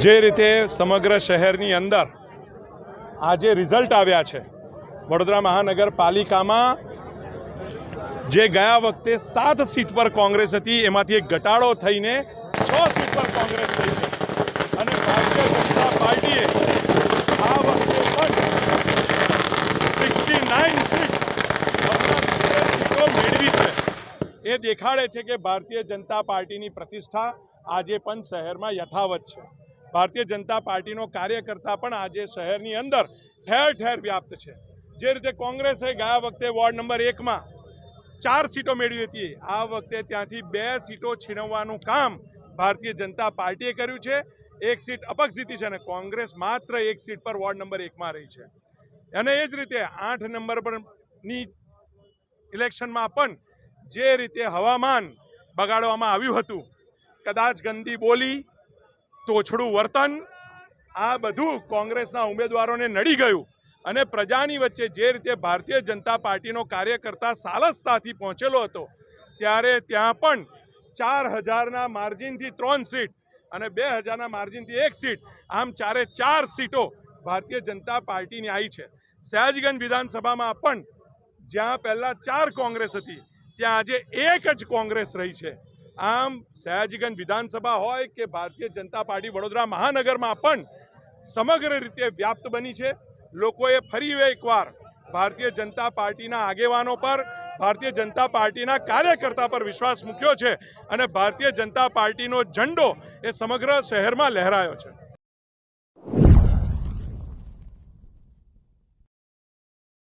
જે રીતે સમગ્ર શહેરની અંદર આજે રિઝલ્ટ આવ્યા છે, વડોદરા મહાનગરપાલિકામાં જે ગયા વખતે 7 સીટ પર કોંગ્રેસ હતી એમાંથી એક ઘટાડો થઈને 6 સીટ પર કોંગ્રેસ થઈ છે અને ભારતીય જનતા પાર્ટીએ આ વખતે પણ 69 સીટો મેળવી છે। એ દેખાડે છે કે ભારતીય જનતા પાર્ટીની પ્રતિષ્ઠા આજે પણ શહેરમાં યથાવત છે। ભારતીય જનતા પાર્ટીનો કાર્યકર્તા પણ આજે શહેરની અંદર ઠેર ઠેર વ્યાપ્ત છે। જે રીતે કોંગ્રેસે ગયા વખતે વોર્ડ નંબર 1માં 4 સીટો મેળવી હતી, આ વખતે ત્યાંથી 2 સીટો છીનવવાનું કામ ભારતીય જનતા પાર્ટીએ કર્યું છે। 1 સીટ અપક્ષ જીતી છે અને કોંગ્રેસ માત્ર 1 સીટ પર વોર્ડ નંબર 1માં રહી છે। અને એ જ રીતે 8 નંબર પરની ઇલેક્શનમાં પણ જે રીતે હવામાન બગાડવામાં આવ્યું હતું, કદાચ ગંદી બોલી, તોછડું વર્તન, આ બધું કોંગ્રેસના ઉમેદવારોને નડી ગયું અને પ્રજાની વચ્ચે જે રીતે ભારતીય જનતા પાર્ટીનો કાર્યકર્તા સાલસતાથી પહોંચેલો હતો, ત્યારે ત્યાં પણ 4000ના માર્જિનથી 3 સીટ અને 2000ના માર્જિનથી 1 સીટ, આમ 4 સીટો ભારતીય જનતા પાર્ટીની આવી છે। સયાજીગંજ વિધાનસભામાં પણ જ્યાં પહેલા 4 કોંગ્રેસ હતી, ત્યાં આજે 1 જ કોંગ્રેસ રહી છે। આમ સયાજીગંજ વિધાનસભા હોય કે ભારતીય જનતા પાર્ટી વડોદરા મહાનગરમાં પણ સમગ્ર રીતે વ્યાપ્ત બની છે। લોકોએ ફરી એકવાર ભારતીય જનતા પાર્ટીના આગેવાનો પર, ભારતીય જનતા પાર્ટીના કાર્યકર્તા પર વિશ્વાસ મૂક્યો છે અને ભારતીય જનતા પાર્ટીનો ઝંડો એ સમગ્ર શહેરમાં લહેરાયો છે।